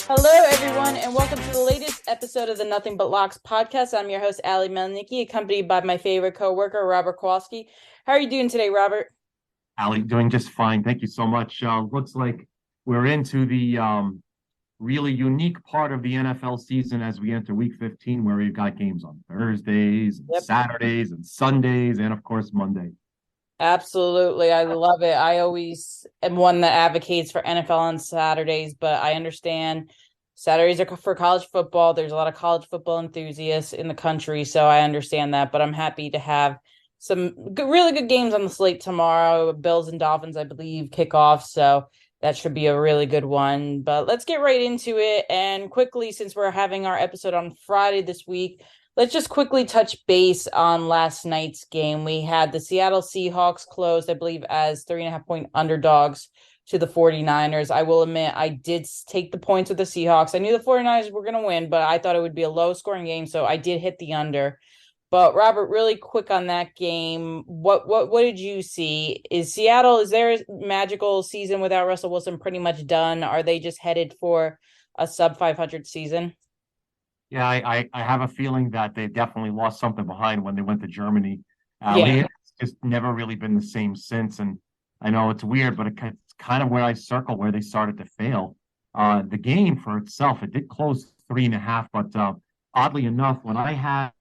Hello, everyone, and welcome to the latest episode of the Nothing But Locks podcast. I'm your host, Ali Melnicki, accompanied by my favorite coworker, Robert Kowalski. How are you doing today, Robert? Ali, doing just fine. Thank you so much. Looks like we're into the really unique part of the NFL season as we enter week 15, where we've got games on Thursdays and Yep. Saturdays and Sundays, and of course, Monday. Absolutely. I love it. I always am one that advocates for NFL on Saturdays, but I understand Saturdays are for college football. There's a lot of college football enthusiasts in the country, so I understand that, but I'm happy to have some good, really good games on the slate tomorrow. Bills and Dolphins, I believe, kick off, so that should be a really good one. But let's get right into it. And quickly, since we're having our episode on Friday this week, let's just quickly touch base on last night's game. We had the Seattle Seahawks closed, I believe, as 3.5 point underdogs to the 49ers. I will admit, I did take the points with the Seahawks. I knew the 49ers were going to win, but I thought it would be a low scoring game, so I did hit the under. But Robert, really quick on that game, what did you see? Is there a magical season without Russell Wilson pretty much done? Are they just headed for a sub 500 season? Yeah, I have a feeling that they definitely lost something behind when they went to Germany. Yeah. It's just never really been the same since. And I know it's weird, but it's kind of where I circle where they started to fail. The game for itself, it did close 3.5, but oddly enough, when I had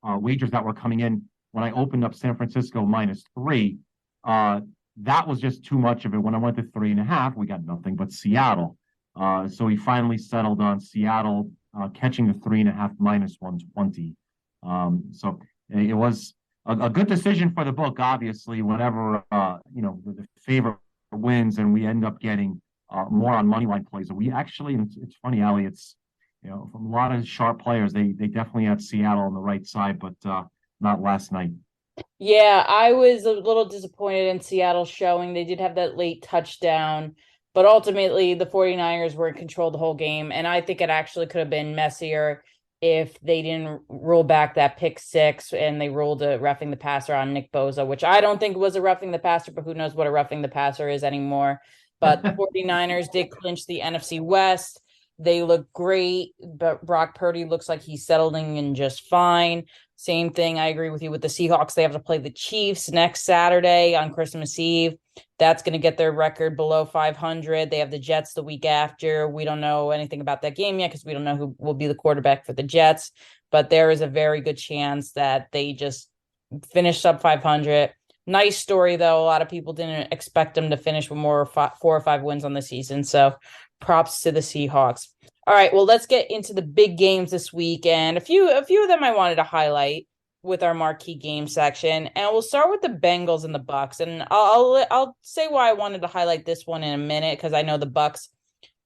wagers that were coming in when I opened up San Francisco -3. That was just too much of it. When I went to 3.5, we got nothing but Seattle. So he finally settled on Seattle catching the 3.5 -120. So it was a good decision for the book. Obviously, whenever the favorite wins and we end up getting more on money line plays. We actually, it's funny, Ali. It's from a lot of sharp players, they definitely had Seattle on the right side, but not last night. Yeah, I was a little disappointed in Seattle showing. They did have that late touchdown, but ultimately the 49ers were in control the whole game. And I think it actually could have been messier if they didn't roll back that pick six and they rolled a roughing the passer on Nick Bosa, which I don't think was a roughing the passer, but who knows what a roughing the passer is anymore. But the 49ers did clinch the NFC West. They look great, but Brock Purdy looks like he's settling in just fine. Same thing. I agree with you with the Seahawks. They have to play the Chiefs next Saturday on Christmas Eve. That's going to get their record below 500. They have the Jets the week after. We don't know anything about that game yet because we don't know who will be the quarterback for the Jets. But there is a very good chance that they just finish sub 500. Nice story, though. A lot of people didn't expect them to finish with more 4 or 5 wins on the season. So props to the Seahawks. All right, well, let's get into the big games this week, and a few of them I wanted to highlight with our marquee game section, and we'll start with the Bengals and the Bucks, and I'll say why I wanted to highlight this one in a minute because I know the Bucks,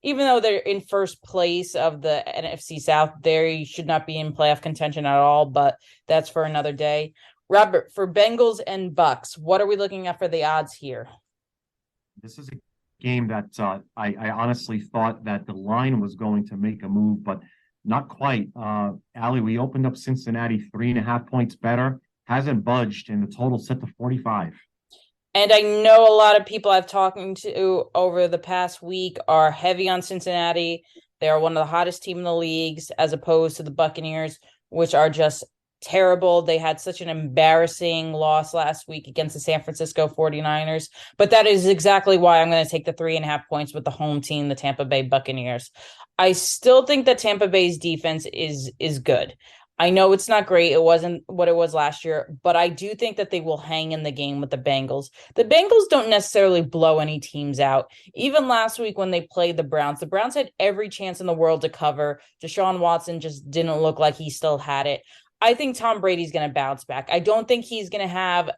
even though they're in first place of the NFC South, they should not be in playoff contention at all, but that's for another day. Robert, for Bengals and Bucks, what are we looking at for the odds here? This is a game that I honestly thought that the line was going to make a move, but not quite. Ali, we opened up Cincinnati 3.5 points better, hasn't budged, and the total set to 45. And I know a lot of people I've talking to over the past week are heavy on Cincinnati. They are one of the hottest team in the leagues, as opposed to the Buccaneers, which are just terrible. They had such an embarrassing loss last week against the San Francisco 49ers. But that is exactly why I'm going to take the 3.5 points with the home team, the Tampa Bay Buccaneers. I still think that Tampa Bay's defense is good. I know it's not great. It wasn't what it was last year, but I do think that they will hang in the game with the Bengals. The Bengals don't necessarily blow any teams out. Even last week when they played the Browns had every chance in the world to cover. Deshaun Watson just didn't look like he still had it. I think Tom Brady's going to bounce back. I don't think he's going to have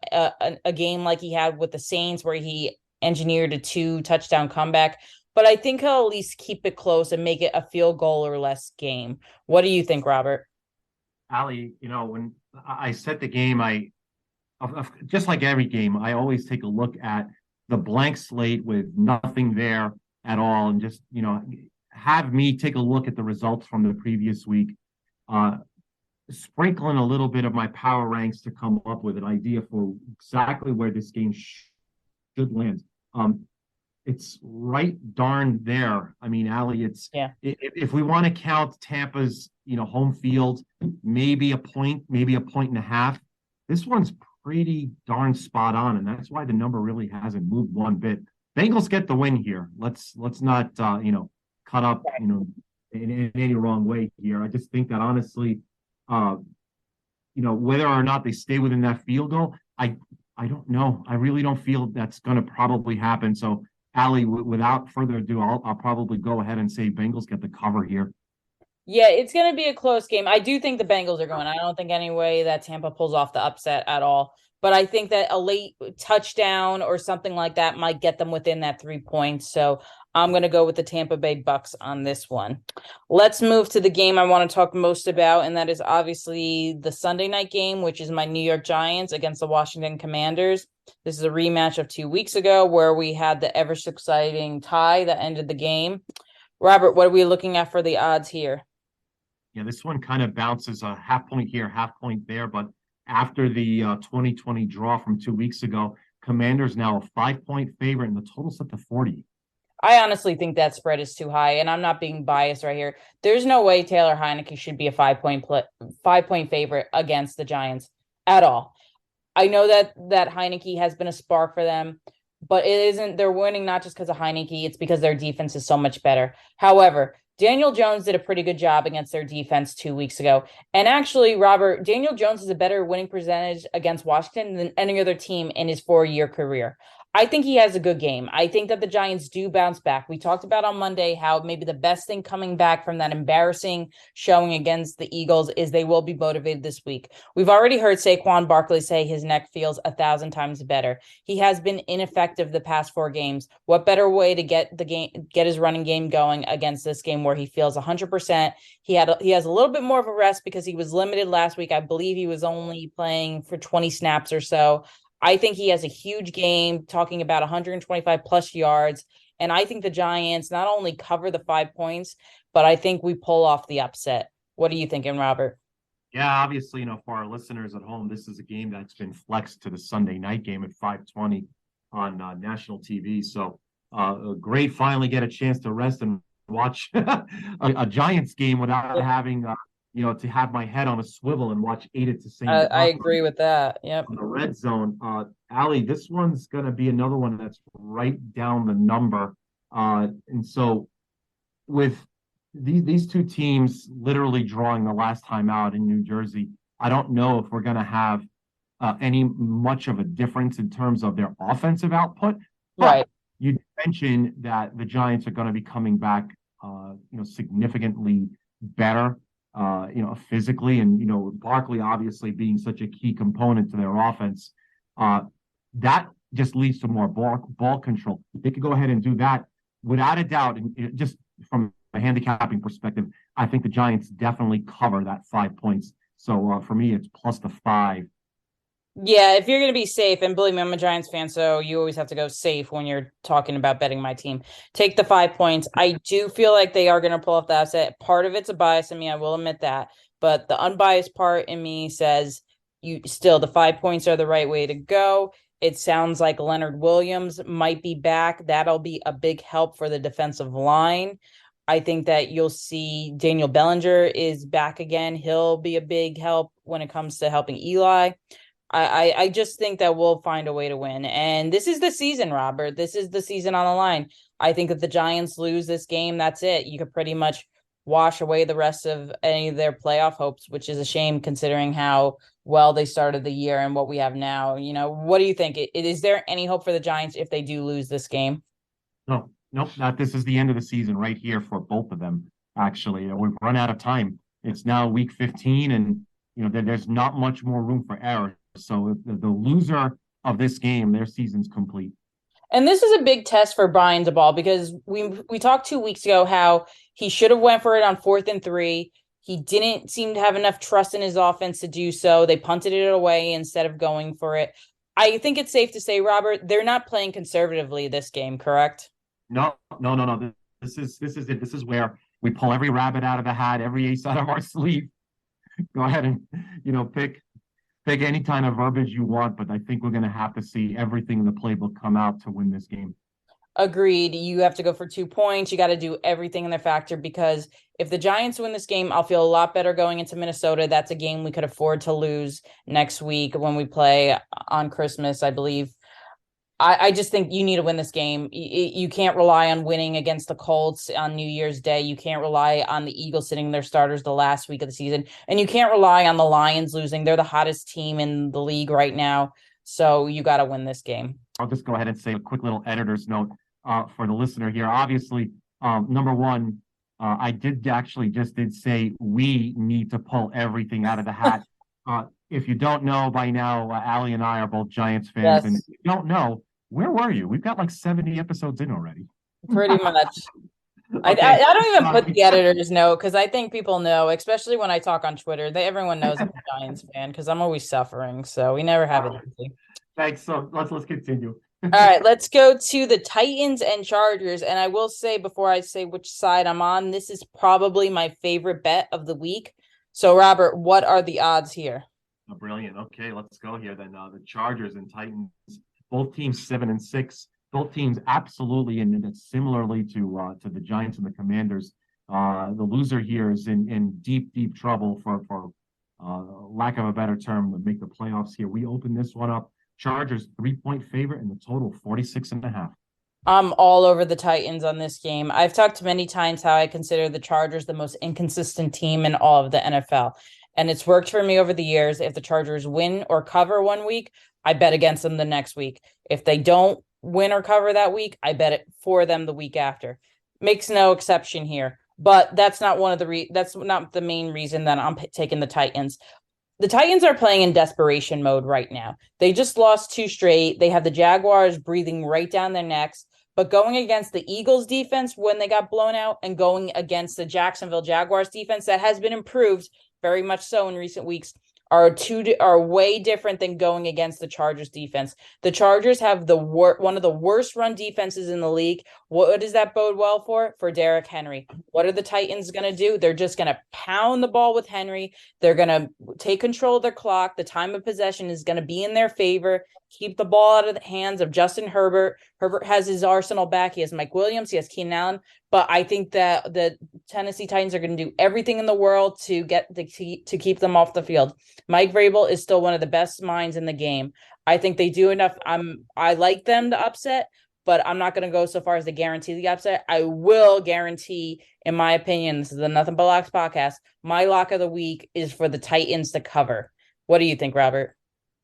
a game like he had with the Saints where he engineered a 2 touchdown comeback, but I think he'll at least keep it close and make it a field goal or less game. What do you think, Robert? Ali, when I set the game, just like every game, I always take a look at the blank slate with nothing there at all, and just have me take a look at the results from the previous week. Uh, Sprinkling a little bit of my power ranks to come up with an idea for exactly where this game should land. Um, it's right darn there. I mean, Allie, Yeah. if we want to count Tampa's, home field, maybe a point and a half. This one's pretty darn spot on, and that's why the number really hasn't moved one bit. Bengals get the win here. Let's not cut up, in any wrong way here. I just think that honestly, uh, whether or not they stay within that field goal, I don't know. I really don't feel that's going to probably happen. So, Allie, without further ado, I'll probably go ahead and say Bengals get the cover here. Yeah, it's going to be a close game. I do think the Bengals are going. I don't think any way that Tampa pulls off the upset at all. But I think that a late touchdown or something like that might get them within that 3 points. So I'm going to go with the Tampa Bay Bucks on this one. Let's move to the game I want to talk most about, and that is obviously the Sunday night game, which is my New York Giants against the Washington Commanders. This is a rematch of 2 weeks ago where we had the ever so exciting tie that ended the game. Robert, what are we looking at for the odds here? Yeah, this one kind of bounces a half point here, half point there. But after the 2020 draw from 2 weeks ago, Commanders now a 5 point favorite, and the total set to 40. I honestly think that spread is too high, and I'm not being biased right here. There's no way Taylor Heineke should be a 5 point favorite against the Giants at all. I know that Heineke has been a spark for them, but it isn't. They're winning not just because of Heineke; it's because their defense is so much better. However, Daniel Jones did a pretty good job against their defense 2 weeks ago, and actually, Robert, Daniel Jones is a better winning percentage against Washington than any other team in his 4 year career. I think he has a good game. I think that the Giants do bounce back. We talked about on Monday how maybe the best thing coming back from that embarrassing showing against the Eagles is they will be motivated this week. We've already heard Saquon Barkley say his neck feels 1,000 times better. He has been ineffective the past 4 games. What better way to get his running game going against this game where he feels 100%? He has a little bit more of a rest because he was limited last week. I believe he was only playing for 20 snaps or so. I think he has a huge game, talking about 125 plus yards. And I think the Giants not only cover the 5 points, but I think we pull off the upset. What are you thinking, Robert? Yeah, obviously, for our listeners at home, this is a game that's been flexed to the Sunday night game at 5:20 on national TV. So great, finally get a chance to rest and watch a Giants game without having, to have my head on a swivel and watch eight at the same I time agree with that. Yep. on the red zone. Allie, this one's going to be another one that's right down the number. And so with these two teams literally drawing the last time out in New Jersey, I don't know if we're going to have any much of a difference in terms of their offensive output. But Right. you mentioned that the Giants are going to be coming back, significantly better, physically, and Barkley obviously being such a key component to their offense. Uh, that just leads to more ball control. They could go ahead and do that without a doubt, and just from a handicapping perspective, I think the Giants definitely cover that 5 points. So for me, it's plus the 5. Yeah, if you're going to be safe, and believe me, I'm a Giants fan, so you always have to go safe when you're talking about betting my team. Take the 5 points. I do feel like they are going to pull off the upset. Part of it's a bias in me, I will admit that. But the unbiased part in me says the 5 points are the right way to go. It sounds like Leonard Williams might be back. That'll be a big help for the defensive line. I think that you'll see Daniel Bellinger is back again. He'll be a big help when it comes to helping Eli. I just think that we'll find a way to win. And this is the season, Robert. This is the season on the line. I think if the Giants lose this game, that's it. You could pretty much wash away the rest of any of their playoff hopes, which is a shame considering how well they started the year and what we have now. What do you think? Is there any hope for the Giants if they do lose this game? No, nope, not this is the end of the season right here for both of them. Actually, we've run out of time. It's now week 15, and there's not much more room for error. So if the loser of this game, their season's complete. And this is a big test for Brian DeBall because we talked 2 weeks ago how he should have went for it on 4th and 3. He didn't seem to have enough trust in his offense to do so. They punted it away instead of going for it. I think it's safe to say, Robert, they're not playing conservatively this game, correct? No, no, no, no. This is it. This is where we pull every rabbit out of the hat, every ace out of our sleeve. Go ahead and pick any kind of verbiage you want, but I think we're going to have to see everything in the playbook come out to win this game. Agreed. You have to go for 2 points. You got to do everything in their factor because if the Giants win this game, I'll feel a lot better going into Minnesota. That's a game we could afford to lose next week when we play on Christmas, I believe. I just think you need to win this game. You can't rely on winning against the Colts on New Year's Day. You can't rely on the Eagles sitting their starters the last week of the season. And you can't rely on the Lions losing. They're the hottest team in the league right now. So you got to win this game. I'll just go ahead and say a quick little editor's note for the listener here. Obviously, number one, I did say we need to pull everything out of the hat. If you don't know by now, Allie and I are both Giants fans. Yes. And if you don't know, where were you? We've got like 70 episodes in already. Pretty much. Okay. I don't even put the editor's note because I think people know, especially when I talk on Twitter. Everyone knows I'm a Giants fan because I'm always suffering. So we never have it easy. Thanks. So let's continue. All right, let's go to the Titans and Chargers. And I will say before I say which side I'm on, this is probably my favorite bet of the week. So Robert, what are the odds here? Oh, brilliant. Okay, let's go here then. The Chargers and Titans, both teams 7-6. Both teams absolutely and similarly to the Giants and the Commanders. The loser here is in deep trouble for lack of a better term to make the playoffs here. We open this one up. Chargers 3-point favorite and the total 46.5. I'm all over the Titans on this game. I've talked many times how I consider the Chargers the most inconsistent team in all of the NFL. And it's worked for me over the years. If the Chargers win or cover one week, I bet against them the next week. If they don't win or cover that week, I bet it for them the week after. Makes no exception here. But that's not that's not the main reason that I'm taking the Titans. The Titans are playing in desperation mode right now. They just lost 2 straight. They have the Jaguars breathing right down their necks. But going against the Eagles defense when they got blown out and going against the Jacksonville Jaguars defense that has been improved very much so in recent weeks are way different than going against the Chargers defense. The Chargers have one of the worst run defenses in the league. What does that bode well for? For Derrick Henry. What are the Titans going to do? They're just going to pound the ball with Henry. They're going to take control of their clock. The time of possession is going to be in their favor. Keep the ball out of the hands of Justin Herbert. Herbert has his arsenal back. He has Mike Williams. He has Keenan Allen. But I think that the Tennessee Titans are going to do everything in the world to keep them off the field. Mike Vrabel is still one of the best minds in the game. I think they do enough. I like them to upset, but I'm not going to go so far as to guarantee the upset. I will guarantee, in my opinion, this is the Nothing But Locks podcast, my lock of the week is for the Titans to cover. What do you think, Robert?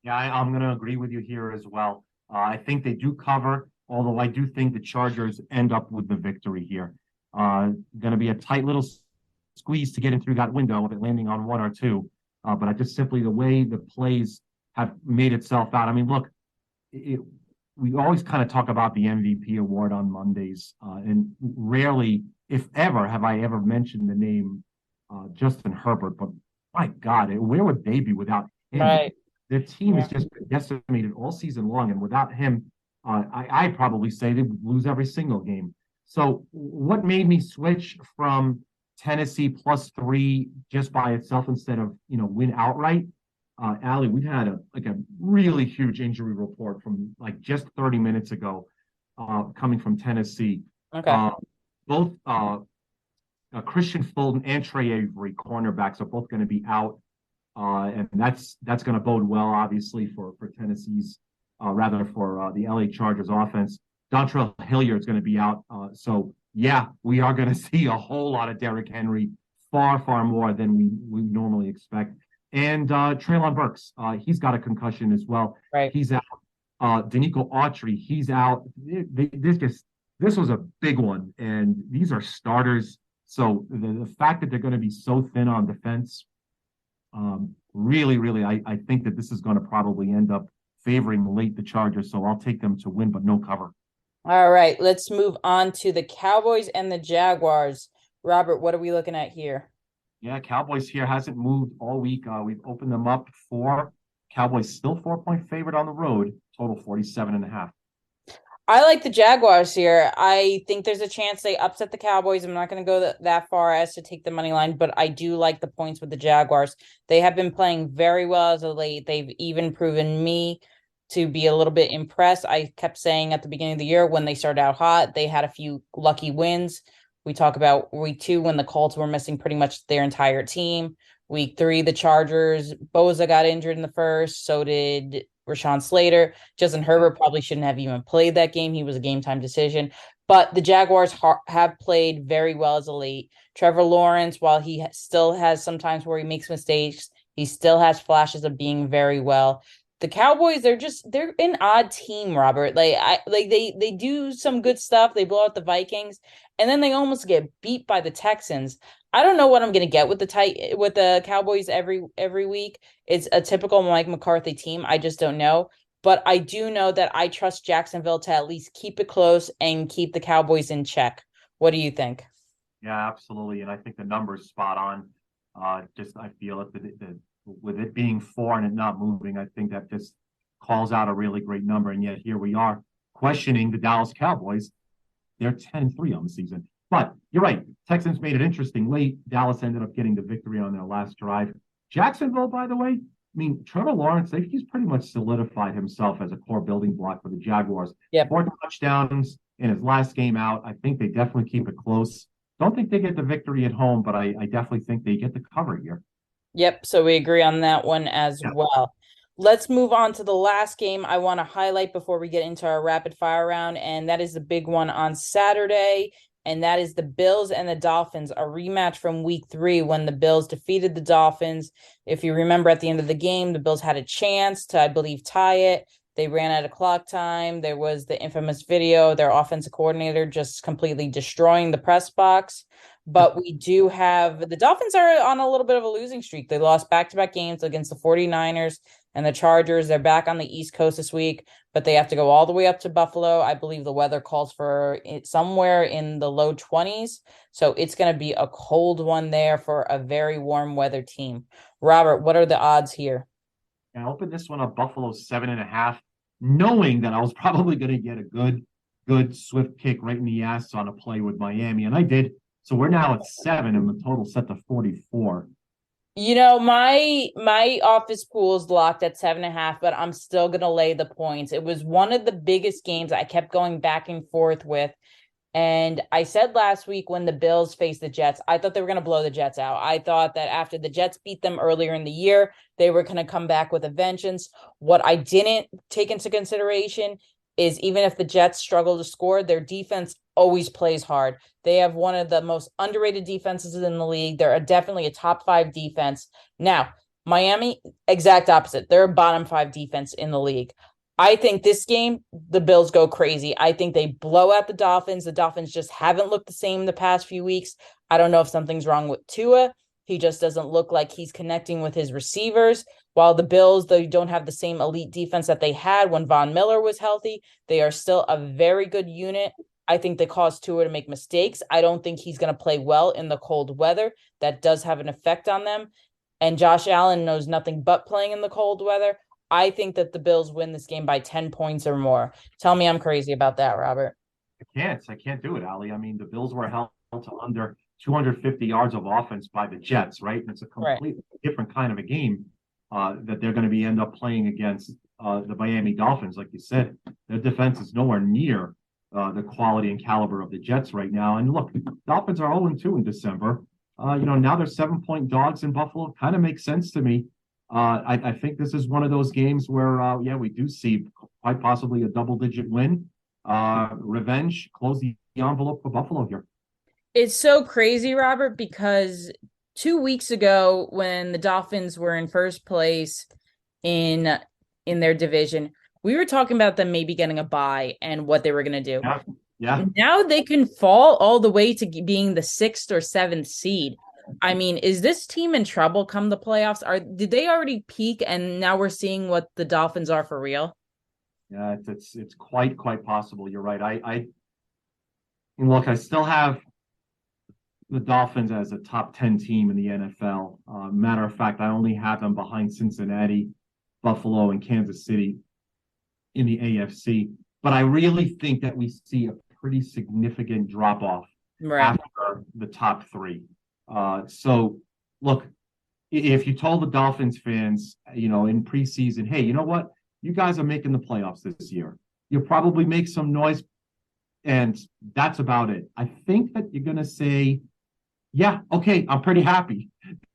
Yeah, I'm going to agree with you here as well. I think they do cover, although I do think the Chargers end up with the victory here. Going to be a tight little squeeze to get in through that window of it landing on 1 or 2. But I just simply the way the plays have made itself out. I mean, look, we always kind of talk about the MVP award on Mondays, and rarely, if ever, have I ever mentioned the name Justin Herbert. But my God, where would they be without him? Right. Their team has just been decimated all season long, and without him, I'd probably say they would lose every single game. So what made me switch from Tennessee +3 just by itself instead of, win outright? Allie, we've had a really huge injury report from like just 30 minutes ago coming from Tennessee. Okay. Both Christian Fulton and Trey Avery, cornerbacks, are both going to be out. And that's going to bode well, obviously, for Tennessee's, for the LA Chargers offense. Dontrell Hilliard is going to be out. So, yeah, we are going to see a whole lot of Derrick Henry, far more than we normally expect. And Treylon Burks, he's got a concussion as well. Right. He's out. Danico Autry, he's out. This was a big one, and these are starters. So the fact that they're going to be so thin on defense, really, I think that this is going to probably end up favoring late the Chargers. So I'll take them to win, but no cover. All right, let's move on to the Cowboys and the Jaguars. Robert, what are we looking at here? Yeah, Cowboys here hasn't moved all week. We've opened them up 4. Cowboys still 4-point favorite on the road, total 47.5. I like the Jaguars here. I think there's a chance they upset the Cowboys. I'm not going to go that far as to take the money line, but I do like the points with the Jaguars. They have been playing very well as of late. They've even proven me to be a little bit impressed. I kept saying at the beginning of the year when they started out hot, they had a few lucky wins. We talk about week 2 when the Colts were missing pretty much their entire team. Week 3, the Chargers, Boza got injured in the first. So did Rashawn Slater. Justin Herbert probably shouldn't have even played that game. He was a game time decision. But the Jaguars have played very well as a late. Trevor Lawrence, while he still has sometimes where he makes mistakes, he still has flashes of being very well. The Cowboys, they're an odd team, Robert. They do some good stuff. They blow out the Vikings, and then they almost get beat by the Texans. I don't know what I'm gonna get with the Cowboys every week. It's a typical Mike McCarthy team. I just don't know. But I do know that I trust Jacksonville to at least keep it close and keep the Cowboys in check. What do you think? Yeah, absolutely. And I think the number's spot on. Just I feel it with it being 4 and it not moving, I think that just calls out a really great number. And yet here we are questioning the Dallas Cowboys. They're 10-3 on the season. But you're right. Texans made it interesting late. Dallas ended up getting the victory on their last drive. Jacksonville, by the way, I mean, Trevor Lawrence, he's pretty much solidified himself as a core building block for the Jaguars. Yep. 4 touchdowns in his last game out. I think they definitely keep it close. Don't think they get the victory at home, but I definitely think they get the cover here. Yep, so we agree on that one as Yeah. well. Let's move on to the last game I want to highlight before we get into our rapid fire round, and that is the big one on Saturday, and that is the Bills and the Dolphins, a rematch from week 3 when the Bills defeated the Dolphins. If you remember at the end of the game, the Bills had a chance to, I believe, tie it. They ran out of clock time. There was the infamous video, their offensive coordinator just completely destroying the press box. But we do have the Dolphins are on a little bit of a losing streak. They lost back-to-back games against the 49ers and the Chargers. They're back on the East Coast this week, but they have to go all the way up to Buffalo. I believe the weather calls for it somewhere in the low 20s. So it's going to be a cold one there for a very warm weather team. Robert, what are the odds here? I opened this one up Buffalo 7.5, knowing that I was probably going to get a good swift kick right in the ass on a play with Miami, and I did. So we're now at 7, and the total set to 44. You know, my office pool is locked at 7.5, but I'm still gonna lay the points. It was one of the biggest games I kept going back and forth with. And I said last week when the Bills faced the Jets, I thought they were going to blow the Jets out. I thought that after the Jets beat them earlier in the year, they were going to come back with a vengeance. What I didn't take into consideration is even if the Jets struggle to score, their defense always plays hard. They have one of the most underrated defenses in the league. They're definitely a top 5 defense. Now, Miami, exact opposite. They're a bottom 5 defense in the league. I think this game, the Bills go crazy. I think they blow out the Dolphins. The Dolphins just haven't looked the same the past few weeks. I don't know if something's wrong with Tua. He just doesn't look like he's connecting with his receivers. While the Bills, they don't have the same elite defense that they had when Von Miller was healthy, they are still a very good unit. I think they caused Tua to make mistakes. I don't think he's going to play well in the cold weather. That does have an effect on them. And Josh Allen knows nothing but playing in the cold weather. I think that the Bills win this game by 10 points or more. Tell me I'm crazy about that, Robert. I can't do it, Ali. I mean, the Bills were held to under 250 yards of offense by the Jets, right? And it's a completely different kind of a game that they're going to end up playing against the Miami Dolphins. Like you said, their defense is nowhere near the quality and caliber of the Jets right now. And look, Dolphins are 0-2 in December. Now they're 7-point dogs in Buffalo. Kind of makes sense to me. I think this is one of those games where, we do see quite possibly a double-digit win. Revenge, close the envelope for Buffalo here. It's so crazy, Robert, because 2 weeks ago when the Dolphins were in first place in their division, we were talking about them maybe getting a bye and what they were going to do. Yeah. Now they can fall all the way to being the 6th or 7th seed. I mean, is this team in trouble come the playoffs? Did they already peak and now we're seeing what the Dolphins are for real? Yeah, it's quite possible. You're right. I look, I still have the Dolphins as a top 10 team in the NFL. Matter of fact, I only have them behind Cincinnati, Buffalo, and Kansas City in the AFC. But I really think that we see a pretty significant drop off after the top 3. So look, if you told the Dolphins fans, in preseason, hey, you know what? you guys are making the playoffs this year. You'll probably make some noise, and that's about it. I think that you're going to say, yeah, okay, I'm pretty happy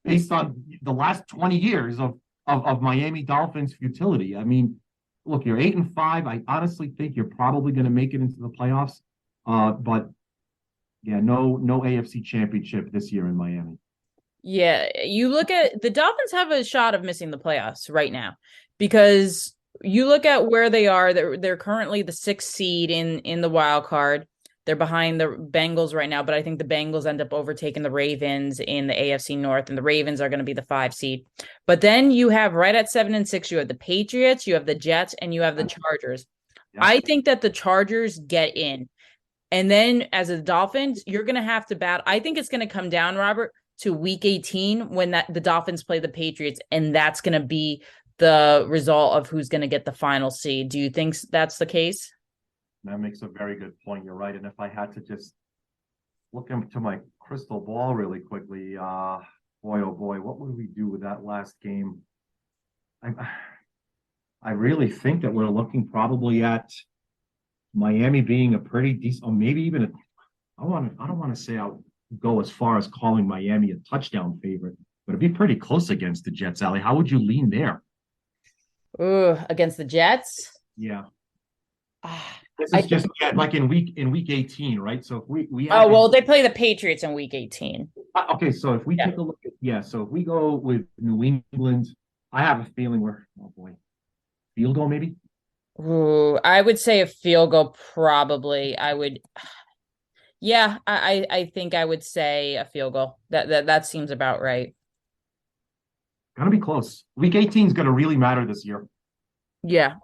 based on the last 20 years of Miami Dolphins futility. I mean, look, you're 8-5. I honestly think you're probably going to make it into the playoffs. But yeah, no AFC championship this year in Miami. Yeah, you look at the Dolphins have a shot of missing the playoffs right now because you look at where they are. They're currently the sixth seed in the wild card. They're behind the Bengals right now, but I think the Bengals end up overtaking the Ravens in the AFC North, and the Ravens are going to be the 5 seed. But then you have right at 7-6, you have the Patriots, you have the Jets, and you have the Chargers. Yeah. I think that the Chargers get in. And then as a Dolphins, you're going to have to battle. I think it's going to come down, Robert, to week 18 when the Dolphins play the Patriots, and that's going to be the result of who's going to get the final seed. Do you think that's the case? That makes a very good point. You're right. And if I had to just look into my crystal ball really quickly, boy, oh boy, what would we do with that last game? I really think that we're looking probably at Miami being a pretty decent, or maybe even I don't want to say I'll go as far as calling Miami a touchdown favorite, but it'd be pretty close against the Jets, Allie. How would you lean there? Ooh, against the Jets? Yeah. Ah, This is just like in week 18, right? So if we oh, well, they play the Patriots in week 18. Okay, so if we take a look at so if we go with New England, I have a feeling oh boy, field goal maybe. Ooh, I would say a field goal probably. I think I would say a field goal. That seems about right. Gonna be close. Week 18 is gonna really matter this year. Yeah.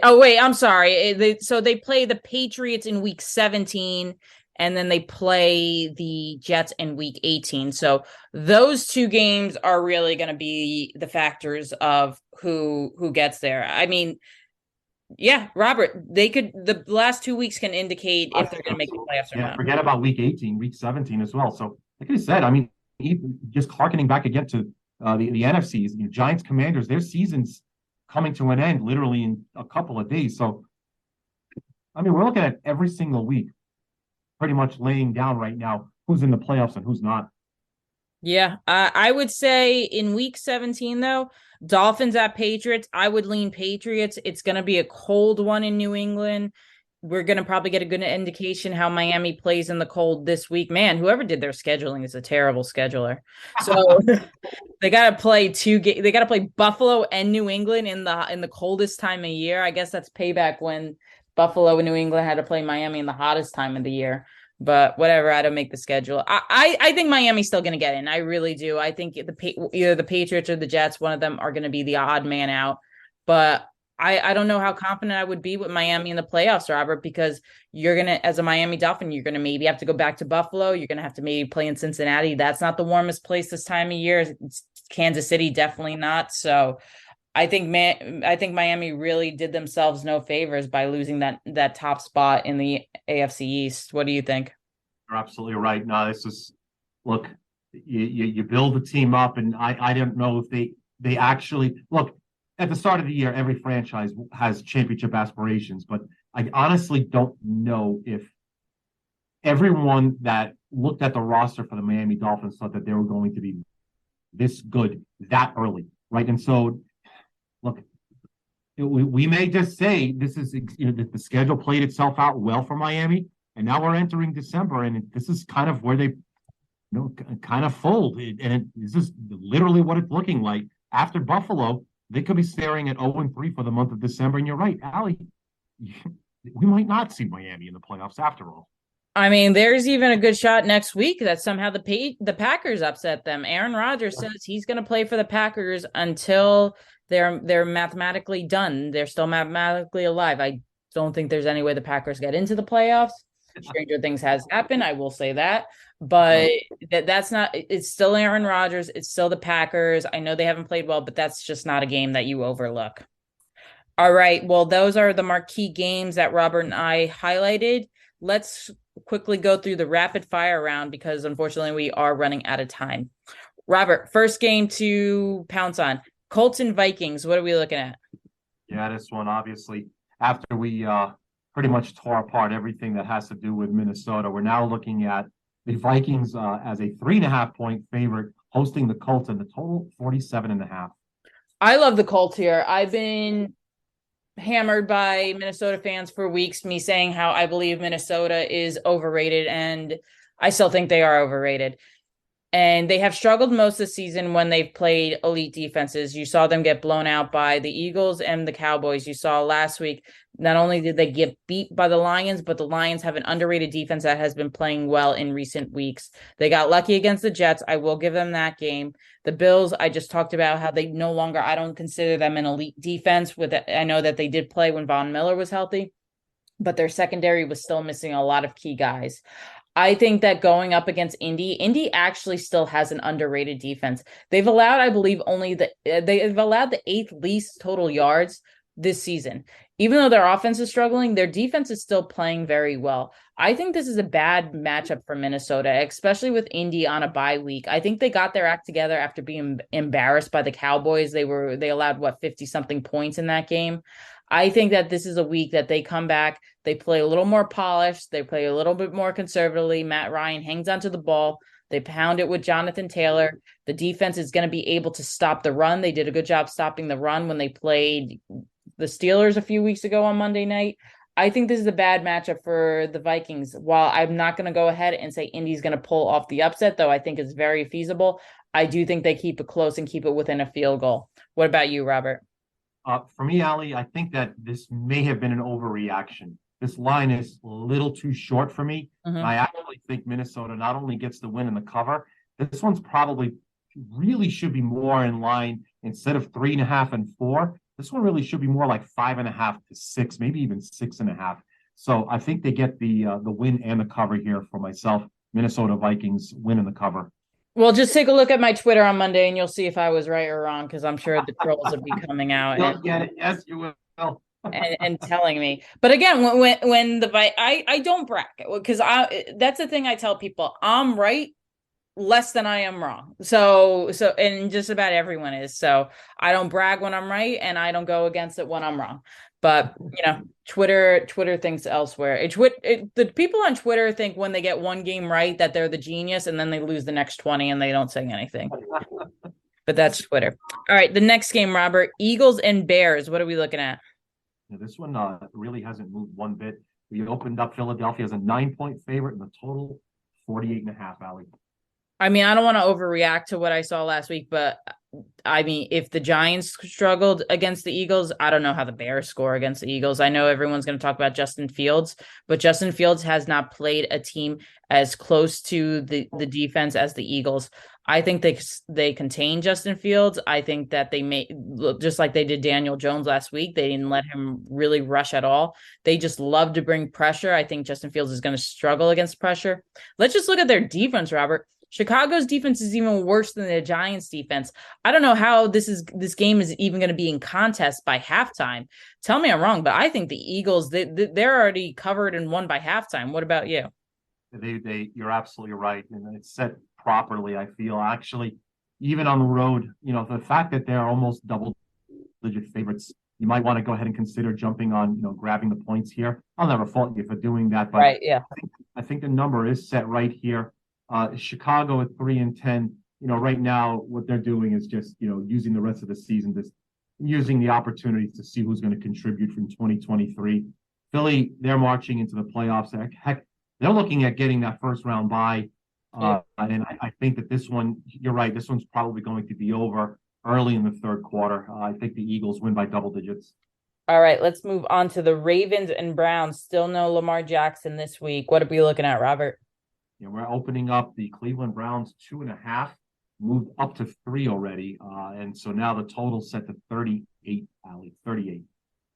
Oh wait, I'm sorry. So they play the Patriots in week 17, and then they play the Jets in week 18. So those two games are really going to be the factors of who gets there. I mean, yeah, Robert, the last 2 weeks can indicate if they're going to make the playoffs or not. Forget about week 18, week 17 as well. So like I said, I mean, just harkening back again to the NFCs, Giants, Commanders, their seasons coming to an end literally in a couple of days. So, I mean, we're looking at every single week pretty much laying down right now who's in the playoffs and who's not. Yeah, I would say in week 17, though, Dolphins at Patriots, I would lean Patriots. It's going to be a cold one in New England. We're going to probably get a good indication how Miami plays in the cold this week. Man, whoever did their scheduling is a terrible scheduler. So they got to play they got to play Buffalo and New England in the coldest time of year. I guess that's payback when Buffalo and New England had to play Miami in the hottest time of the year. But whatever, I don't make the schedule. I think Miami's still going to get in. I really do. I think either the Patriots or the Jets, one of them are going to be the odd man out. But I don't know how confident I would be with Miami in the playoffs, Robert, because you're going to, as a Miami Dolphin, you're going to maybe have to go back to Buffalo. You're going to have to maybe play in Cincinnati. That's not the warmest place this time of year. It's Kansas City, definitely not. So I think Miami really did themselves no favors by losing that top spot in the AFC East. What do you think? You're absolutely right. No, this is look, you build the team up, and I don't know if they actually look at the start of the year. Every franchise has championship aspirations, but I honestly don't know if everyone that looked at the roster for the Miami Dolphins thought that they were going to be this good that early, right? And so, look, we may just say this is the schedule played itself out well for Miami, and now we're entering December, and this is kind of where they kind of fold. This is literally what it's looking like. After Buffalo, they could be staring at 0-3 for the month of December. And you're right, Allie, we might not see Miami in the playoffs after all. I mean, there's even a good shot next week that somehow the Packers upset them. Aaron Rodgers says he's going to play for the Packers until they're mathematically done. They're still mathematically alive. I don't think there's any way the Packers get into the playoffs. Stranger things has happened, I will say that. But that's not, it's still Aaron Rodgers. It's still the Packers. I know they haven't played well, but that's just not a game that you overlook. All right. Well, those are the marquee games that Robert and I highlighted. Let's quickly go through the rapid fire round because unfortunately we are running out of time. Robert, first game to pounce on. Colts and Vikings. What are we looking at? Yeah, this one obviously after we pretty much tore apart everything that has to do with Minnesota, we're now looking at the Vikings as a 3.5 point favorite hosting the Colts, and the total 47.5. I love the Colts here. I've been hammered by Minnesota fans for weeks, me saying how I believe Minnesota is overrated, and I still think they are overrated. And they have struggled most of the season when they've played elite defenses. You saw them get blown out by the Eagles and the Cowboys. You saw last week, not only did they get beat by the Lions, but the Lions have an underrated defense that has been playing well in recent weeks. They got lucky against the Jets. I will give them that game. The Bills, I just talked about how they no longer, I don't consider them an elite defense. I know that they did play when Von Miller was healthy, but their secondary was still missing a lot of key guys. I think that going up against Indy actually still has an underrated defense. They've allowed, I believe, they've allowed the eighth least total yards this season. Even though their offense is struggling, their defense is still playing very well. I think this is a bad matchup for Minnesota, especially with Indy on a bye week. I think they got their act together after being embarrassed by the Cowboys. They allowed 50 something points in that game. I think that this is a week that they come back, they play a little more polished, they play a little bit more conservatively. Matt Ryan hangs onto the ball. They pound it with Jonathan Taylor. The defense is going to be able to stop the run. They did a good job stopping the run when they played the Steelers a few weeks ago on Monday night. I think this is a bad matchup for the Vikings. While I'm not going to go ahead and say Indy's going to pull off the upset, though I think it's very feasible, I do think they keep it close and keep it within a field goal. What about you, Robert? For me, Ali, I think that this may have been an overreaction. This line is a little too short for me. Mm-hmm. I actually think Minnesota not only gets the win in the cover, this one's probably really should be more in line instead of 3.5 and 4. This one really should be more like 5.5 to 6, maybe even 6.5. So I think they get the win and the cover here for myself. Minnesota Vikings win in the cover. Well, just take a look at my Twitter on Monday and you'll see if I was right or wrong, because I'm sure the trolls will be coming out You'll get it. Yes, you will. and telling me. But again, when I don't brag, because that's the thing I tell people. I'm right less than I am wrong. So and just about everyone is. So I don't brag when I'm right, and I don't go against it when I'm wrong. But Twitter thinks elsewhere. The people on Twitter think when they get one game right that they're the genius, and then they lose the next 20 and they don't say anything. But that's Twitter. All right, the next game, Robert, Eagles and Bears. What are we looking at? This one really hasn't moved one bit. We opened up Philadelphia as a 9-point favorite, and the total 48.5. Ali. I mean, I don't want to overreact to what I saw last week, but I mean, if the Giants struggled against the Eagles, I don't know how the Bears score against the Eagles. I know everyone's going to talk about Justin Fields, but Justin Fields has not played a team as close to the defense as the Eagles. I think they contain Justin Fields. I think that they may, just like they did Daniel Jones last week, they didn't let him really rush at all. They just love to bring pressure. I think Justin Fields is going to struggle against pressure. Let's just look at their defense, Robert. Chicago's defense is even worse than the Giants' defense. I don't know how this game is even going to be in contest by halftime. Tell me I'm wrong, but I think the Eagles, they're already covered and won by halftime. What about you? You're absolutely right, and it's set properly. I feel actually, even on the road, the fact that they're almost double-digit favorites, you might want to go ahead and consider jumping on, grabbing the points here. I'll never fault you for doing that, but right, yeah. I think the number is set right here. Chicago at 3-10, right now what they're doing is just, using the rest of the season, just using the opportunities to see who's going to contribute from 2023. Philly, they're marching into the playoffs. Heck, they're looking at getting that first round bye. And I think that this one, you're right, this one's probably going to be over early in the third quarter. I think the Eagles win by double digits. All right, let's move on to the Ravens and Browns. Still no Lamar Jackson this week. What are we looking at, Robert? Yeah, we're opening up the Cleveland Browns 2.5, moved up to 3 already. And so now the total set to 38, Ali, 38.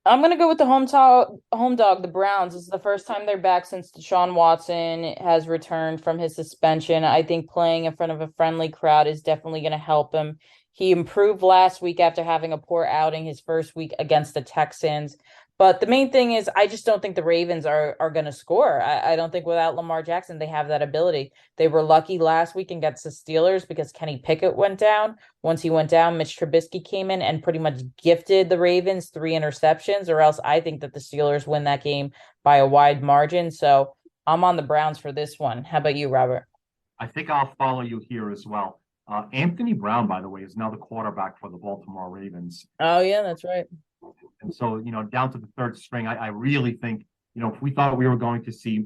I'm going to go with the home dog, the Browns. This is the first time they're back since Deshaun Watson has returned from his suspension. I think playing in front of a friendly crowd is definitely going to help him. He improved last week after having a poor outing his first week against the Texans. But the main thing is, I just don't think the Ravens are going to score. I don't think without Lamar Jackson, they have that ability. They were lucky last week against the Steelers because Kenny Pickett went down. Once he went down, Mitch Trubisky came in and pretty much gifted the Ravens 3 interceptions, or else I think that the Steelers win that game by a wide margin. So I'm on the Browns for this one. How about you, Robert? I think I'll follow you here as well. Anthony Brown, by the way, is now the quarterback for the Baltimore Ravens. Oh, yeah, that's right. And so, down to the third string, I really think, if we thought we were going to see,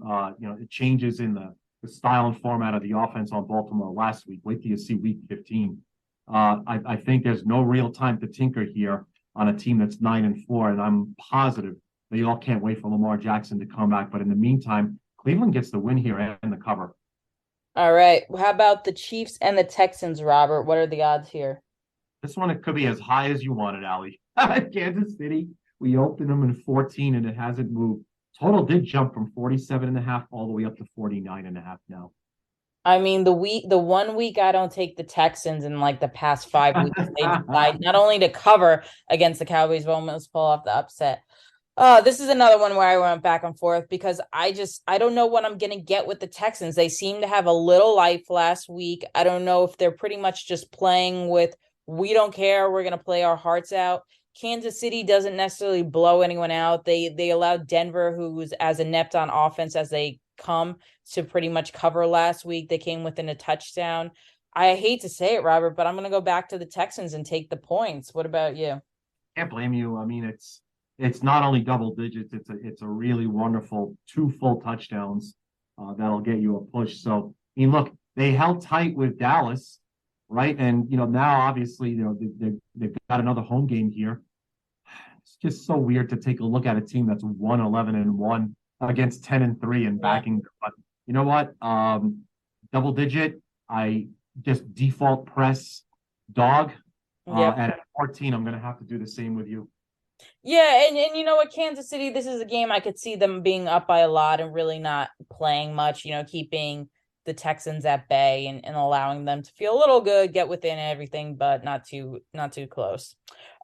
changes in the style and format of the offense on Baltimore last week, wait till you see week 15. I think there's no real time to tinker here on a team that's 9-4, and I'm positive they all can't wait for Lamar Jackson to come back. But in the meantime, Cleveland gets the win here and the cover. All right. How about the Chiefs and the Texans, Robert? What are the odds here? This one, it could be as high as you want it, Allie. Kansas City, we opened them in 14 and it hasn't moved. Total did jump from 47.5 all the way up to 49.5 now. I mean, the 1 week I don't take the Texans in like the past 5 weeks. They decide not only to cover against the Cowboys, but almost pull off the upset. This is another one where I went back and forth because I don't know what I'm gonna get with the Texans. They seem to have a little life last week. I don't know if they're pretty much just playing with we don't care, we're gonna play our hearts out. Kansas City doesn't necessarily blow anyone out. They allowed Denver, who's as inept on offense as they come, to pretty much cover last week. They came within a touchdown. I hate to say it, Robert, but I'm gonna go back to the Texans and take the points. What about you? Can't blame you. I mean, it's not only double digits, it's a really wonderful 2 full touchdowns that'll get you a push. So, I mean, look, they held tight with Dallas, right? And now obviously, they've got another home game here. It's just so weird to take a look at a team that's 1-11-1 against 10-3 and backing. But you know what? Double digit. I just default press dog. And at 14, I'm going to have to do the same with you. Yeah, and you know what, Kansas City, this is a game I could see them being up by a lot and really not playing much, keeping the Texans at bay and allowing them to feel a little good, get within everything, but not too close.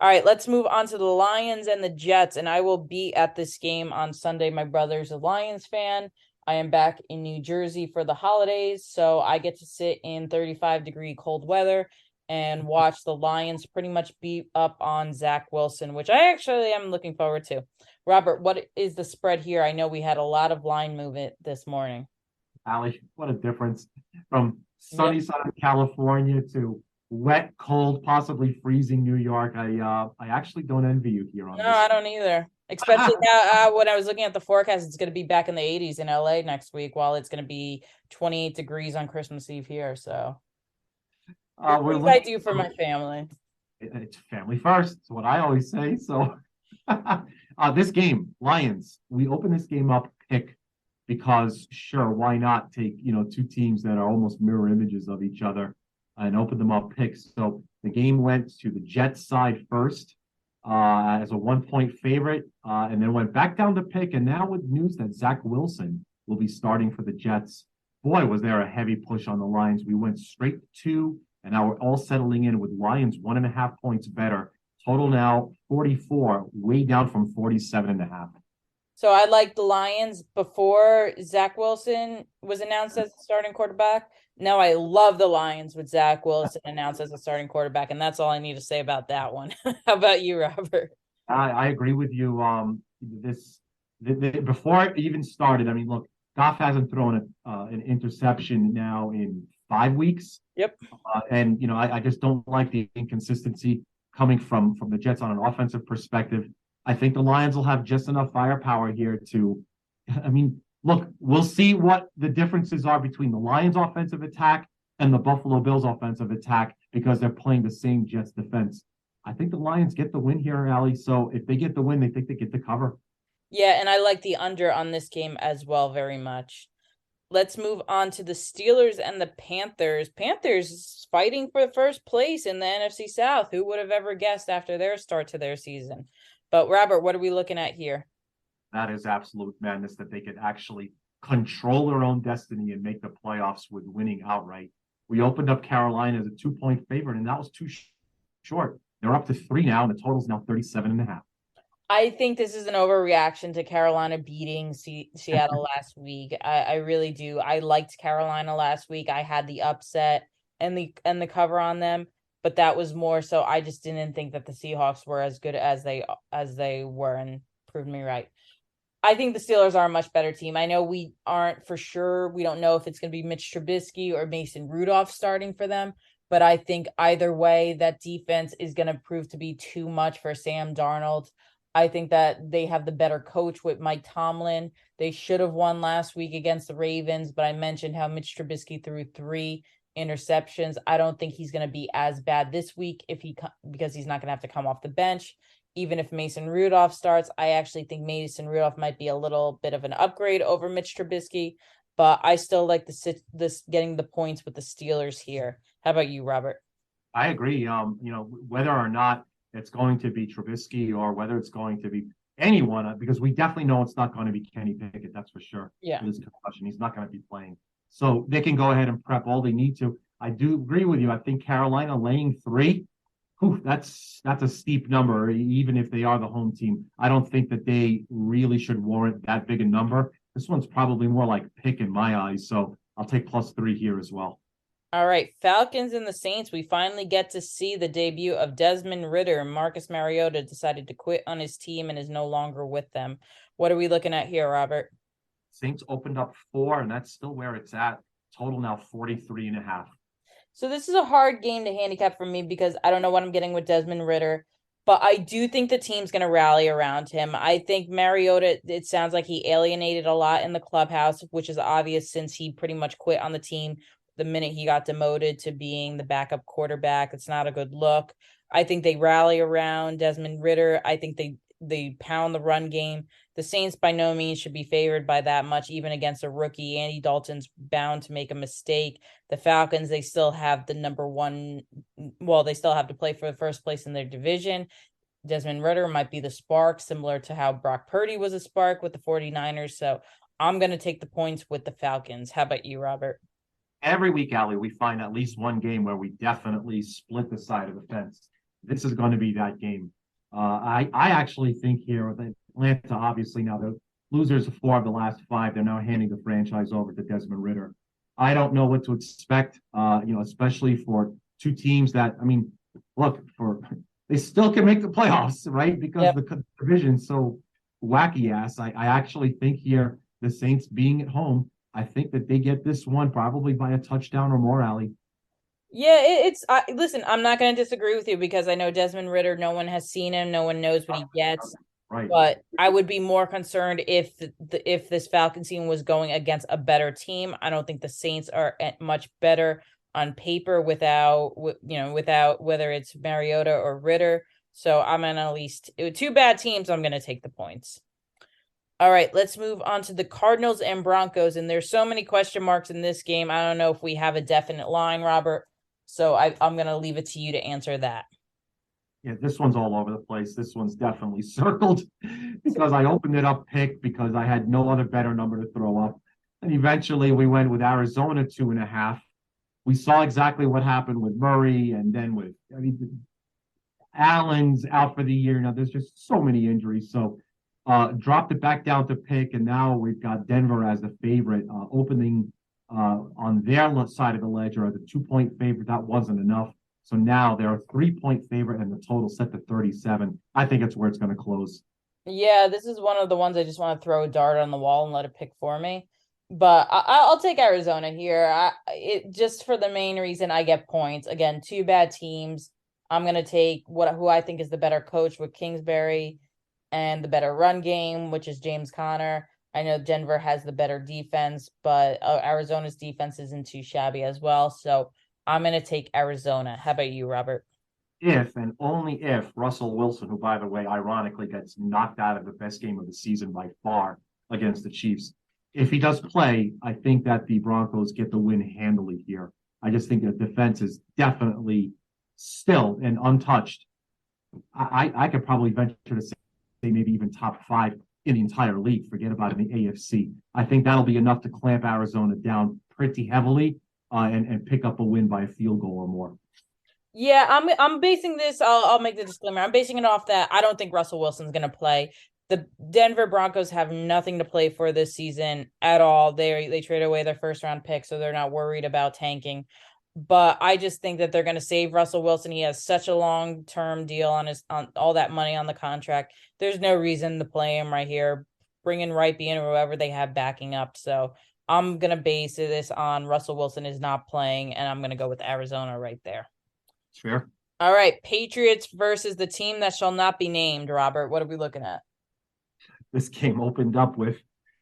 All right, let's move on to the Lions and the Jets, and I will be at this game on Sunday. My brother's a Lions fan. I am back in New Jersey for the holidays, so I get to sit in 35-degree cold weather and watch the Lions pretty much beat up on Zach Wilson, which I actually am looking forward to. Robert, what is the spread here? I know we had a lot of line movement this morning. Allie, what a difference from sunny Southern California to wet, cold, possibly freezing New York. I actually don't envy you here on No, this. I don't either. Especially now, when I was looking at the forecast, it's going to be back in the 80s in LA next week, while it's going to be 28 degrees on Christmas Eve here. So, what I do for my family. It's family first. It's what I always say. So, this game, Lions, we open this game up pick because sure, why not take two teams that are almost mirror images of each other and open them up picks. So the game went to the Jets side first as a 1-point favorite, and then went back down to pick. And now with news that Zach Wilson will be starting for the Jets, boy, was there a heavy push on the Lions. We went straight to, and now we're all settling in with Lions 1.5 points better. Total now 44, way down from 47.5. So I like the Lions before Zach Wilson was announced as the starting quarterback. Now I love the Lions with Zach Wilson announced as a starting quarterback, and that's all I need to say about that one. How about you, Robert? I agree with you. Before it even started, I mean, look, Goff hasn't thrown an interception now in 5 weeks. Yep. And I just don't like the inconsistency coming from the Jets on an offensive perspective. I think the Lions will have just enough firepower here to, I mean, look, we'll see what the differences are between the Lions offensive attack and the Buffalo Bills offensive attack because they're playing the same Jets defense. I think the Lions get the win here, Allie. So if they get the win, they think they get the cover. Yeah, and I like the under on this game as well very much. Let's move on to the Steelers and the Panthers. Panthers fighting for first place in the NFC South. Who would have ever guessed after their start to their season? But Robert, what are we looking at here? That is absolute madness that they could actually control their own destiny and make the playoffs with winning outright. We opened up Carolina as a 2-point favorite, and that was too short. They're up to 3 now, and the total's now 37.5. I think this is an overreaction to Carolina beating Seattle last week. I really do. I liked Carolina last week. I had the upset and the cover on them, but that was more so I just didn't think that the Seahawks were as good as they were, and proved me right. I think the Steelers are a much better team. I know we aren't for sure. We don't know if it's going to be Mitch Trubisky or Mason Rudolph starting for them, but I think either way, that defense is going to prove to be too much for Sam Darnold. I think that they have the better coach with Mike Tomlin. They should have won last week against the Ravens, but I mentioned how Mitch Trubisky threw 3 interceptions. I don't think he's going to be as bad this week because he's not going to have to come off the bench. Even if Mason Rudolph starts, I actually think Mason Rudolph might be a little bit of an upgrade over Mitch Trubisky, but I still like this getting the points with the Steelers here. How about you, Robert? I agree. Whether or not it's going to be Trubisky or whether it's going to be anyone, because we definitely know it's not going to be Kenny Pickett. That's for sure. Yeah. With his concussion, he's not going to be playing. So they can go ahead and prep all they need to. I do agree with you. I think Carolina laying 3. That's a steep number, even if they are the home team. I don't think that they really should warrant that big a number. This one's probably more like pick in my eyes, so I'll take +3 here as well. All right, Falcons and the Saints. We finally get to see the debut of Desmond Ridder. Marcus Mariota decided to quit on his team and is no longer with them. What are we looking at here, Robert? Saints opened up 4, and that's still where it's at. Total now 43.5. So this is a hard game to handicap for me because I don't know what I'm getting with Desmond Ridder, but I do think the team's going to rally around him. I think Mariota, it sounds like he alienated a lot in the clubhouse, which is obvious since he pretty much quit on the team the minute he got demoted to being the backup quarterback. It's not a good look. I think they rally around Desmond Ridder. I think they pound the run game. The Saints by no means should be favored by that much, even against a rookie. Andy Dalton's bound to make a mistake. The Falcons, they still have the number one. Well, they still have to play for the first place in their division. Desmond Ridder might be the spark, similar to how Brock Purdy was a spark with the 49ers. So I'm going to take the points with the Falcons. How about you, Robert? Every week, Allie, we find at least one game where we definitely split the side of the fence. This is going to be that game. I actually think here with Atlanta, obviously now the losers of 4 of the last 5, they're now handing the franchise over to Desmond Ridder. I don't know what to expect, especially for 2 teams that, look, they still can make the playoffs, right? Because the division's so wacky ass. I actually think here the Saints being at home, I think that they get this one probably by a touchdown or more, Allie. Yeah, listen, I'm not going to disagree with you because I know Desmond Ridder, no one has seen him, no one knows what he gets. Right. But I would be more concerned if this Falcons team was going against a better team. I don't think the Saints are much better on paper without whether it's Mariota or Ridder. So I'm going to at least 2 bad teams. I'm going to take the points. All right, let's move on to the Cardinals and Broncos. And there's so many question marks in this game. I don't know if we have a definite line, Robert. So I'm going to leave it to you to answer that. Yeah, this one's all over the place. This one's definitely circled because I opened it up pick because I had no other better number to throw up. And eventually we went with Arizona 2.5. We saw exactly what happened with Murray and then Allen's out for the year. Now there's just so many injuries. So dropped it back down to pick. And now we've got Denver as the favorite, opening on their side of the ledger as a 2-point favorite. That wasn't enough. So now they're a 3-point favorite and the total set to 37. I think it's where it's going to close. Yeah, this is one of the ones I just want to throw a dart on the wall and let it pick for me. But I'll take Arizona here. Just for the main reason I get points. Again, 2 bad teams. I'm going to take who I think is the better coach with Kingsbury and the better run game, which is James Conner. I know Denver has the better defense, but Arizona's defense isn't too shabby as well. So I'm going to take Arizona. How about you, Robert? If and only if Russell Wilson, who, by the way, ironically gets knocked out of the best game of the season by far against the Chiefs, if he does play, I think that the Broncos get the win handily here. I just think the defense is definitely still and untouched. I could probably venture to say maybe even top 5 in the entire league. Forget about it in the AFC. I think that'll be enough to clamp Arizona down pretty heavily and pick up a win by a field goal or more. Yeah, I'm basing this. I'll make the disclaimer. I'm basing it off that I don't think Russell Wilson's going to play. The Denver Broncos have nothing to play for this season at all. They traded away their first round pick, so they're not worried about tanking. But I just think that they're going to save Russell Wilson. He has such a long term deal on all that money on the contract. There's no reason to play him right here. Bring in Ripe in or whoever they have backing up. So I'm gonna base this on Russell Wilson is not playing, and I'm gonna go with Arizona right there. Sure. All right, Patriots versus the team that shall not be named. Robert, what are we looking at? This game opened up with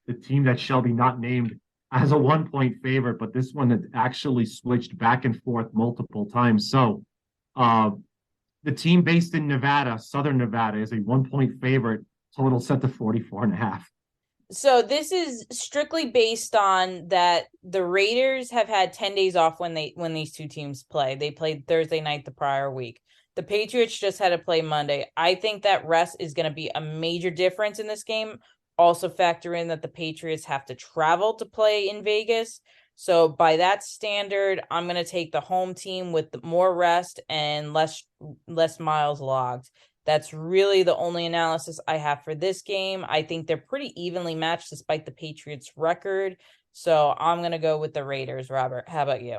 the team that shall be not named as a 1 point favorite, but this one had actually switched back and forth multiple times. So uh, the team based in Nevada, Southern Nevada, is a 1 point favorite, total set to 44.5. So this is strictly based on that the Raiders have had 10 days off when these two teams play. They played Thursday night the prior week. The Patriots just had to play Monday. I think that rest is going to be a major difference in this game. Also factor in that the Patriots have to travel to play in Vegas. So by that standard, I'm going to take the home team with more rest and less miles logged. That's really the only analysis I have for this game. I think they're pretty evenly matched despite the Patriots' record. So I'm going to go with the Raiders, Robert. How about you?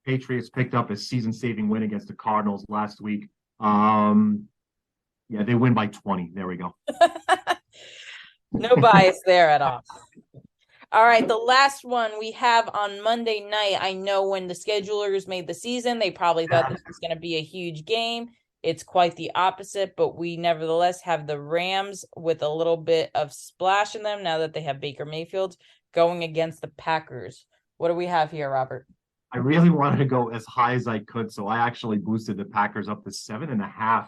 Patriots picked up a season-saving win against the Cardinals last week. Um, yeah, they win by 20. There we go. No bias there at all. All right, the last one we have on Monday night. I know when the schedulers made the season, they probably thought this was going to be a huge game. It's quite the opposite, but we nevertheless have the Rams with a little bit of splash in them now that they have Baker Mayfield going against the Packers. What do we have here, Robert? I really wanted to go as high as I could, so I actually boosted the Packers up to 7.5.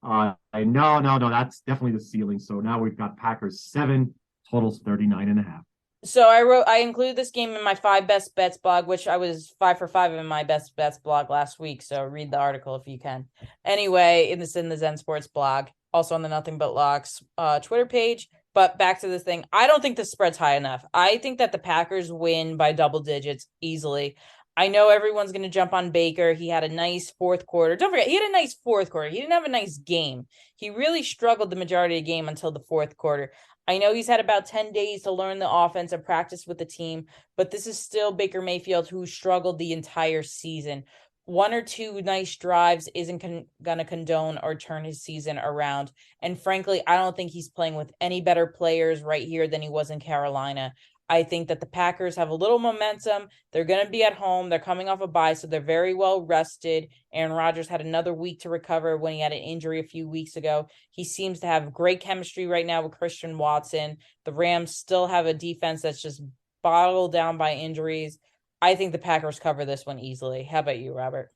No, that's definitely the ceiling. So now we've got Packers 7, totals 39.5. So I included this game in my 5 best bets blog, which I was 5 for 5 in my best bets blog last week. So read the article if you can. Anyway, in the Zen Sports blog, also on the Nothing But Locks Twitter page. But back to this thing, I don't think the spread's high enough. I think that the Packers win by double digits easily. I know everyone's going to jump on Baker. He had a nice fourth quarter. Don't forget, he had a nice fourth quarter. He didn't have a nice game. He really struggled the majority of the game until the fourth quarter. I know he's had about 10 days to learn the offense and practice with the team, but this is still Baker Mayfield who struggled the entire season. One or two nice drives isn't going to condone or turn his season around. And frankly, I don't think he's playing with any better players right here than he was in Carolina. I think that the Packers have a little momentum. They're going to be at home. They're coming off a bye, so they're very well rested. Aaron Rodgers had another week to recover when he had an injury a few weeks ago. He seems to have great chemistry right now with Christian Watson. The Rams still have a defense that's just bottled down by injuries. I think the Packers cover this one easily. How about you, Robert?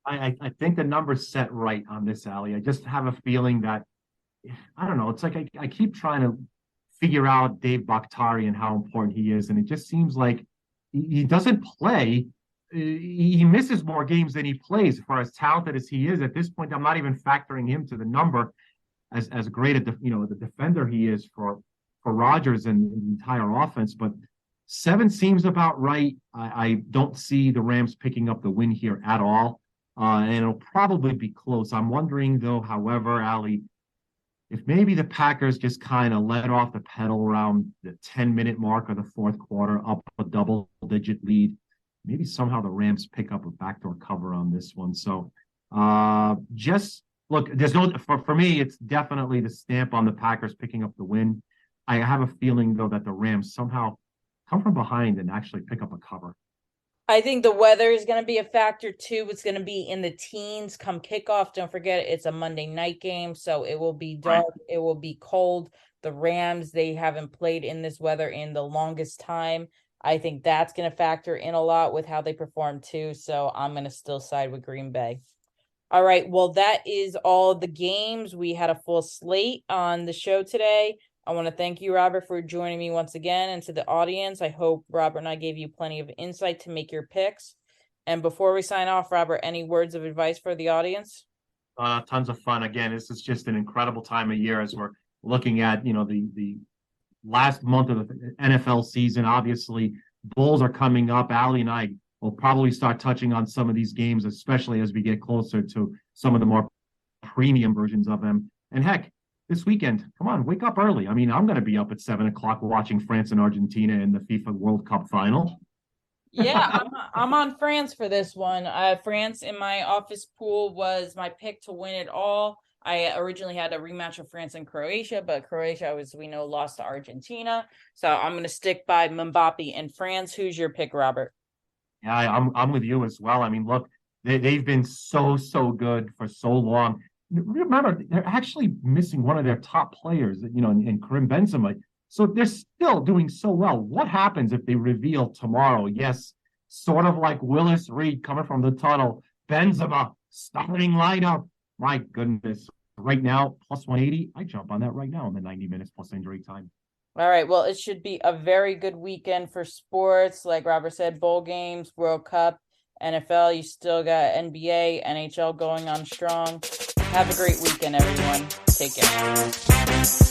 I think the number's set right on this, alley. I just have a feeling that I don't know. It's like I keep trying to figure out Dave Bakhtari and how important he is, and it just seems like he doesn't play. He misses more games than he plays. For as talented as he is at this point, I'm not even factoring him to the number as great the defender he is for Rodgers and the entire offense. But 7 seems about right. I don't see the Rams picking up the win here at all, and it'll probably be close. I'm wondering though, however, Ali, if maybe the Packers just kind of let off the pedal around the 10-minute mark of the fourth quarter, up a double-digit lead, maybe somehow the Rams pick up a backdoor cover on this one. So just look, there's no for me, it's definitely the stamp on the Packers picking up the win. I have a feeling though that the Rams somehow come from behind and actually pick up a cover. I think the weather is going to be a factor too. It's going to be in the teens come kickoff. Don't forget, it's a Monday night game, so it will be dark. Right. It will be cold. The Rams, they haven't played in this weather in the longest time. I think that's going to factor in a lot with how they perform too. So I'm going to still side with Green Bay. All right. Well, that is all the games. We had a full slate on the show today. I want to thank you, Robert, for joining me once again, and to the audience. I hope Robert and I gave you plenty of insight to make your picks. And before we sign off, Robert, any words of advice for the audience? Tons of fun. Again, this is just an incredible time of year as we're looking at, the last month of the NFL season. Obviously, Bulls are coming up. Ali and I we'll probably start touching on some of these games, especially as we get closer to some of the more premium versions of them. And heck, this weekend, come on, wake up early. I mean, I'm going to be up at 7 o'clock watching France and Argentina in the FIFA World Cup final. Yeah, I'm on France for this one. France in my office pool was my pick to win it all. I originally had a rematch of France and Croatia, but Croatia, as we know, lost to Argentina. So I'm going to stick by Mbappe and France. Who's your pick, Robert? Yeah, I'm with you as well. I mean, look, they've been so good for so long. Remember, they're actually missing one of their top players, in Karim Benzema. So they're still doing so well. What happens if they reveal tomorrow? Yes, sort of like Willis Reed coming from the tunnel. Benzema starting lineup. My goodness. Right now, plus 180. I jump on that right now in the 90 minutes plus injury time. All right. Well, it should be a very good weekend for sports. Like Robert said, bowl games, World Cup, NFL. You still got NBA, NHL going on strong. Have a great weekend, everyone. Take care.